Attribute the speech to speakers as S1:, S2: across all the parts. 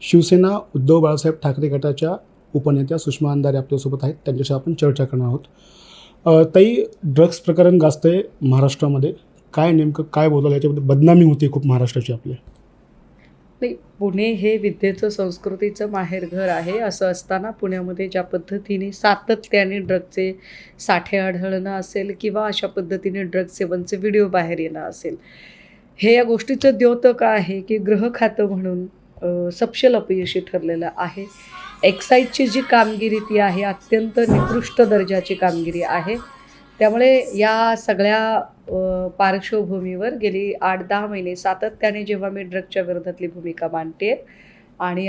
S1: शिवसेना उद्धव बाळासाहेब ठाकरे गटाच्या उपनेत्या सुषमा अंधारे आपल्यासोबत आहेत. त्यांच्याशी आपण चर्चा करणार आहोत. ताई, ड्रग्स प्रकरण गाजतंय महाराष्ट्रामध्ये. काय नेमकं काय बोलाल याच्याबद्दल? बदनामी होते खूप महाराष्ट्राची आपली.
S2: नाही, पुणे हे विद्येचं संस्कृतीचं माहेरघर आहे. असं असताना पुण्यामध्ये ज्या पद्धतीने सातत्याने ड्रगचे साठे आढळणं असेल किंवा अशा पद्धतीने ड्रग सेवनचे व्हिडिओ बाहेर येणं असेल, हे या गोष्टीचं द्योतक आहे की गृह खातं म्हणून सपशेल अपयशी ठरलेलं आहे. एक्साईजची जी कामगिरी ती आहे अत्यंत निकृष्ट दर्जाची कामगिरी आहे. त्यामुळे या सगळ्या पार्श्वभूमीवर गेली 8-10 महिने सातत्याने जेव्हा मी ड्रगच्या विरोधातली भूमिका मांडते आणि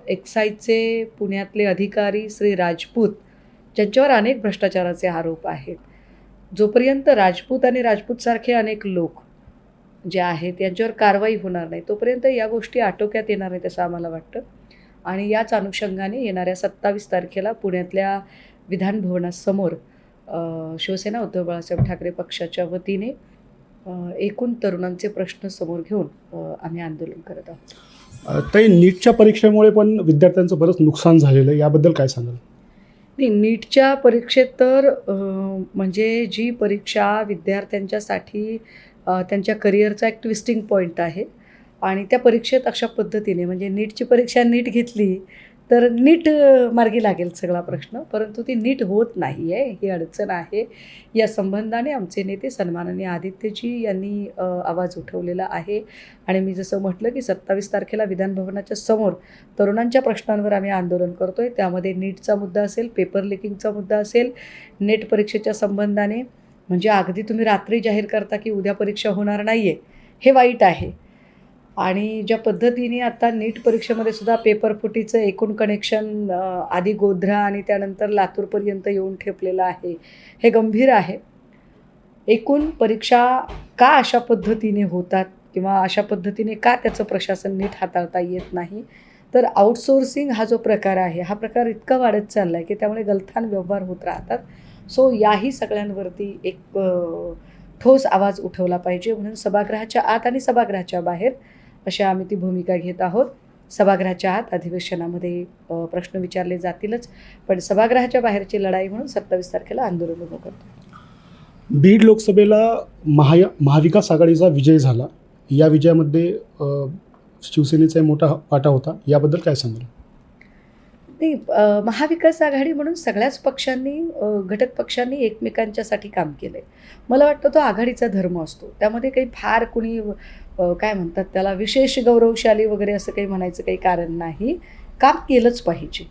S2: एक्साईजचे पुण्यातले अधिकारी श्री राजपूत, ज्यांच्यावर अनेक भ्रष्टाचाराचे आरोप आहेत, जोपर्यंत राजपूत आणि राजपूतसारखे अनेक लोक जे आहेत यांच्यावर कारवाई होणार नाही तोपर्यंत या गोष्टी आटोक्यात येणार नाहीत असं आम्हाला वाटतं. आणि याच अनुषंगाने येणाऱ्या 27 तारखेला पुण्यातल्या विधानभवनासमोर शिवसेना उद्धव बाळासाहेब ठाकरे पक्षाच्या वतीने एकूण तरुणांचे प्रश्न समोर घेऊन आम्ही आंदोलन करत आहोत.
S1: ताई, नीटच्या परीक्षेमुळे पण विद्यार्थ्यांचं बरंच नुकसान झालेलं आहे. याबद्दल काय सांगाल?
S2: नाही, नीटच्या परीक्षेत तर म्हणजे जी परीक्षा विद्यार्थ्यांच्यासाठी त्यांच्या करिअरचा एक ट्विस्टिंग पॉईंट आहे आणि त्या परीक्षेत अशा पद्धतीने म्हणजे नीटची परीक्षा नीट घेतली तर नीट मार्गी लागेल सगळा प्रश्न, परंतु ती नीट होत नाही आहे, ही अडचण आहे. या संबंधाने आमचे नेते सन्माननीय आदित्यजी यांनी आवाज उठवलेला आहे आणि मी जसं म्हटलं की 27 तारखेला विधानभवनाच्या समोर तरुणांच्या प्रश्नांवर आम्ही आंदोलन करतो आहे. त्यामध्ये नीटचा मुद्दा असेल, पेपर लिकिंगचा मुद्दा असेल, नेट परीक्षेच्या संबंधाने म्हणजे अगदी तुम्ही रात्री जाहीर करता की उद्या परीक्षा होणार नाही आहे, हे वाईट आहे. आणि ज्या पद्धतीने आता नीट परीक्षेमध्ये सुद्धा पेपर फुटीचं एकूण कनेक्शन आधी गोध्रा आणि त्यानंतर लातूरपर्यंत येऊन ठेपलेलं आहे, हे गंभीर आहे. एकूण परीक्षा का अशा पद्धतीने होतात किंवा अशा पद्धतीने का त्याचं प्रशासन नीट हाताळता येत नाही, तर आउटसोर्सिंग हा जो प्रकार आहे हा प्रकार इतका वाढत चालला आहे की त्यामुळे गलथान व्यवहार होत राहतात. सो याही सगळ्यांवरती एक ठोस आवाज उठवला पाहिजे म्हणून सभागृहाच्या आत आणि सभागृहाच्या बाहेर अशा आम्ही ती भूमिका घेत आहोत. सभागृहाच्या आत अधिवेशनामध्ये प्रश्न विचारले जातीलच, पण सभागृहाच्या बाहेरची लढाई म्हणून 27 तारखेला आंदोलन उभं करतो.
S1: बीड लोकसभेला महाविकास आघाडीचा विजय झाला. या विजयामध्ये शिवसेनेचा मोठा वाटा होता. याबद्दल काय सांगाल?
S2: नाही, महाविकास आघाडी म्हणून सगळ्याच पक्षांनी घटक पक्षांनी एकमेकांच्यासाठी काम केलं आहे. मला वाटतं तो आघाडीचा धर्म असतो. त्यामध्ये काही फार कुणी काय म्हणतात त्याला विशेष गौरवशाली वगैरे असं काही म्हणायचं काही कारण नाही. काम केलंच पाहिजे.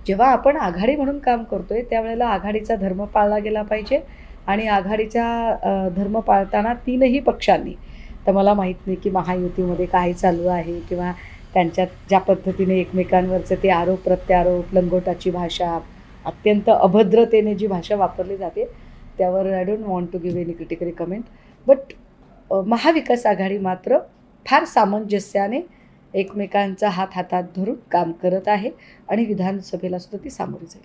S2: जेव्हा आपण आघाडी म्हणून काम करतोय त्यावेळेला आघाडीचा धर्म पाळला गेला पाहिजे आणि आघाडीचा धर्म पाळताना तीनही पक्षांनी, तर मला माहीत नाही की महायुतीमध्ये काय चालू आहे किंवा त्यांच्यात ज्या पद्धतीने एकमेकांवरचे ते आरोप प्रत्यारोप, लंगोटाची भाषा, अत्यंत अभद्रतेने जी भाषा वापरली जाते त्यावर I don't want to give any critically comment. But Mahavikas Aghadi मात्र फार सामंजस्याने एकमेकांचा हात हातात धरून काम करत आहे आणि विधानसभेला सुद्धा ती सामोरी जाईल.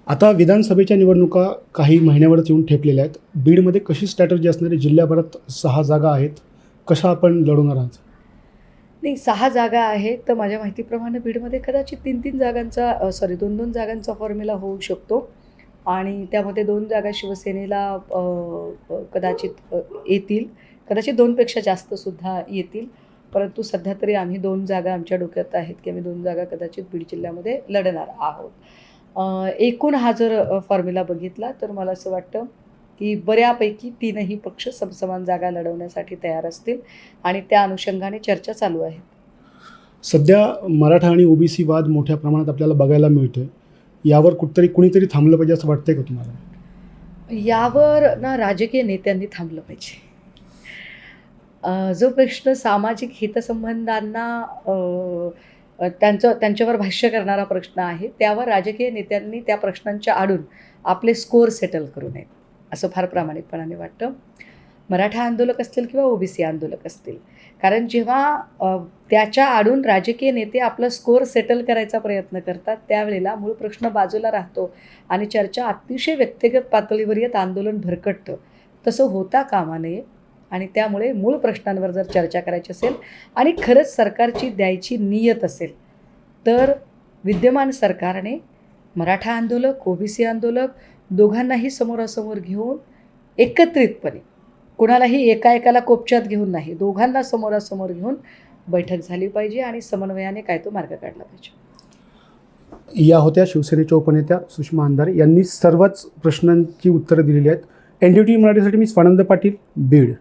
S1: आता विधानसभेच्या निवडणुका काही महिन्यावरच येऊन ठेपलेल्या आहेत. बीडमध्ये कशी स्ट्रॅटर्जी असणार आहे? जिल्ह्याभरात 6 जागा आहेत. कशा आपण लढवणार आहात?
S2: नाही, 6 जागा आहेत तर माझ्या माहितीप्रमाणे बीडमध्ये कदाचित 3-3 जागांचा 2-2 जागांचा फॉर्म्युला होऊ शकतो आणि त्यामध्ये 2 जागा शिवसेनेला कदाचित येतील, कदाचित 2पेक्षा जास्तसुद्धा येतील. परंतु सध्या तरी आम्ही 2 जागा आमच्या डोक्यात आहेत की आम्ही 2 जागा कदाचित बीड जिल्ह्यामध्ये लढणार आहोत. एकूण हा जर फॉर्म्युला बघितला तर मला असं वाटतं की बऱ्यापैकी 3ही पक्ष समसमान जागा लढवण्यासाठी तयार असतील आणि त्या अनुषंगाने चर्चा चालू आहे.
S1: सध्या मराठा आणि ओबीसी वाद मोठ्या प्रमाणात आपल्याला बघायला मिळतोय. यावर कुणीतरी थांबलं पाहिजे असं वाटतंय का तुम्हाला?
S2: यावर ना राजकीय नेत्यांनी थांबलं पाहिजे. जो प्रश्न सामाजिक हितसंबंधांना त्यांच्यावर भाष्य करणारा प्रश्न आहे त्यावर राजकीय नेत्यांनी त्या प्रश्नांच्या आडून आपले स्कोअर सेटल करू नयेत असं फार प्रामाणिकपणाने वाटतं. मराठा आंदोलक असतील किंवा ओबीसी आंदोलक असतील, कारण जेव्हा त्याच्या आडून राजकीय नेते आपलं स्कोअर सेटल करायचा प्रयत्न करतात त्यावेळेला मूळ प्रश्न बाजूला राहतो आणि चर्चा अतिशय व्यक्तिगत पातळीवर येत आंदोलन भरकटतं. तसं होता कामा नये आणि त्यामुळे मूळ प्रश्नांवर जर चर्चा करायची असेल आणि खरंच सरकारची द्यायची नियत असेल तर विद्यमान सरकारने मराठा आंदोलक ओबीसी आंदोलक दोघांनाही समोरासमोर घेऊन एकत्रितपणे, कुणालाही एकाला कोपच्यात घेऊन नाही, दोघांना समोरासमोर घेऊन बैठक झाली पाहिजे आणि समन्वयाने काय तो मार्ग काढला पाहिजे.
S1: या होत्या शिवसेनेच्या उपनेत्या सुषमा अंधारे. यांनी सर्वच प्रश्नांची उत्तरं दिलेली आहेत. NDTV मराठीसाठी मी स्वानंद पाटील, बीड.